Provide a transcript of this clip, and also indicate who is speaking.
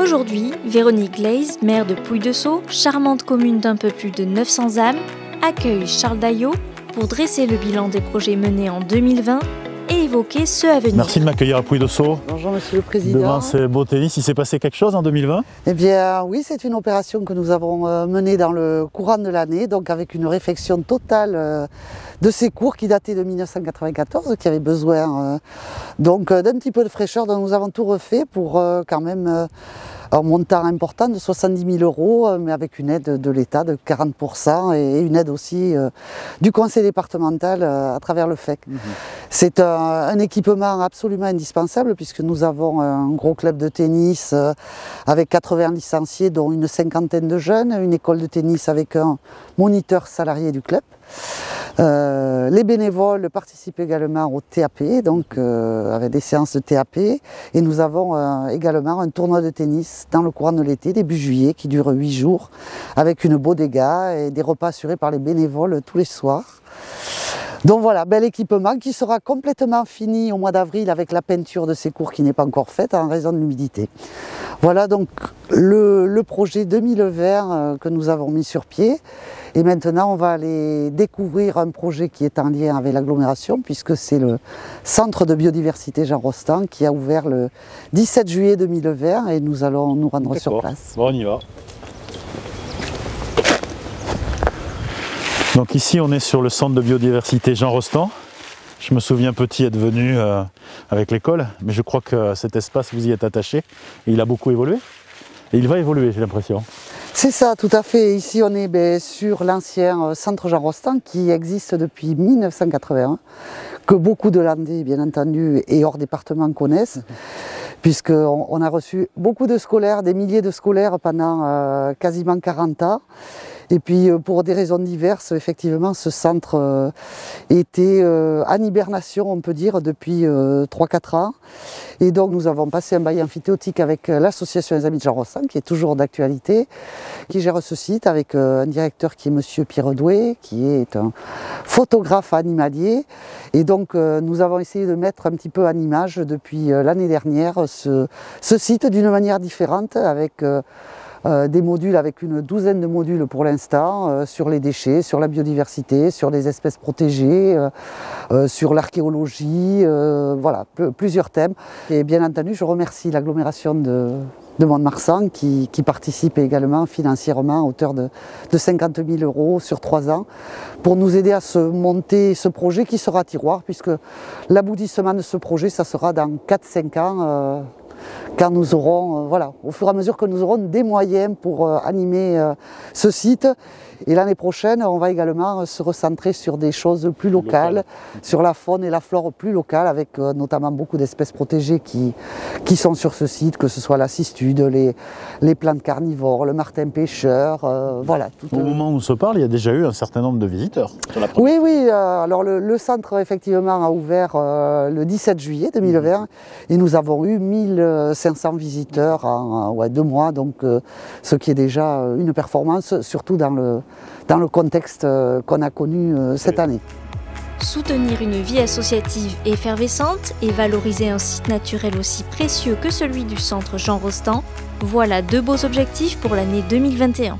Speaker 1: Aujourd'hui, Véronique Leize, maire de Pouille-de-Sauix, charmante commune d'un peu plus de 900 âmes, accueille Charles Daillot pour dresser le bilan des projets menés en 2020 et évoquer ceux à venir.
Speaker 2: Merci de m'accueillir à Pouille-de-Sauix.
Speaker 3: Bonjour Monsieur le Président.
Speaker 2: Devant ces beaux tennis, il s'est passé quelque chose en 2020?
Speaker 3: Eh bien oui, c'est une opération que nous avons menée dans le courant de l'année, donc avec une réfection totale de ces cours qui dataient de 1994, qui avaient besoin donc d'un petit peu de fraîcheur, donc nous avons tout refait pour quand même un montant important de 70 000 €, mais avec une aide de l'État de 40% et une aide aussi du conseil départemental à travers le FEC. C'est un équipement absolument indispensable puisque nous avons un gros club de tennis avec 80 licenciés dont une cinquantaine de jeunes, une école de tennis avec un moniteur salarié du club. Les bénévoles participent également au TAP, donc avec des séances de TAP, et nous avons également un tournoi de tennis dans le courant de l'été, début juillet, qui dure 8 jours, avec une bodega et des repas assurés par les bénévoles tous les soirs. Donc voilà, bel équipement qui sera complètement fini au mois d'avril avec la peinture de ces cours qui n'est pas encore faite en raison de l'humidité. Voilà donc le projet 2000 verts que nous avons mis sur pied. Et maintenant, on va aller découvrir un projet qui est en lien avec l'agglomération, puisque c'est le Centre de biodiversité Jean Rostand qui a ouvert le 17 juillet 2020 et nous allons nous rendre sur place.
Speaker 2: Bon, on y va. Donc ici, on est sur le Centre de biodiversité Jean Rostand. Je me souviens petit être venu avec l'école, mais je crois que cet espace, vous y êtes attaché et il a beaucoup évolué. Et il va évoluer, j'ai l'impression.
Speaker 3: C'est ça, tout à fait. Ici, on est sur l'ancien centre Jean Rostand qui existe depuis 1981, que beaucoup de Landais, bien entendu, et hors département connaissent, puisqu'on a reçu beaucoup de scolaires, des milliers de scolaires pendant quasiment 40 ans. Et puis pour des raisons diverses, effectivement, ce centre était en hibernation, on peut dire, depuis 3-4 ans. Et donc nous avons passé un bail amphithéotique avec l'association des Amis de Jean Rostand, qui est toujours d'actualité, qui gère ce site avec un directeur qui est Monsieur Pierre Doué, qui est un photographe animalier. Et donc nous avons essayé de mettre un petit peu en image depuis l'année dernière ce site d'une manière différente, avec des modules, avec une douzaine de modules pour l'instant, sur les déchets, sur la biodiversité, sur les espèces protégées, sur l'archéologie, voilà, plusieurs thèmes. Et bien entendu, je remercie l'agglomération de Mont-de-Marsan qui participe également financièrement à hauteur de 50 000 € sur 3 ans pour nous aider à monter ce projet qui sera tiroir, puisque l'aboutissement de ce projet, ça sera dans 4-5 ans. Quand nous aurons, voilà, au fur et à mesure que nous aurons des moyens pour animer ce site. Et l'année prochaine, on va également se recentrer sur des choses plus locales, sur la faune et la flore plus locales, avec notamment beaucoup d'espèces protégées qui sont sur ce site, que ce soit la cistude, les plantes carnivores, le martin pêcheur, voilà.
Speaker 2: Au moment où on se parle, il y a déjà eu un certain nombre de visiteurs sur la première.
Speaker 3: Oui, oui, alors le centre effectivement a ouvert le 17 juillet 2020 et nous avons eu 1500 visiteurs en 2 mois, donc ce qui est déjà une performance, surtout dans le contexte qu'on a connu cette année.
Speaker 1: Soutenir une vie associative effervescente et valoriser un site naturel aussi précieux que celui du centre Jean Rostand, voilà 2 beaux objectifs pour l'année 2021.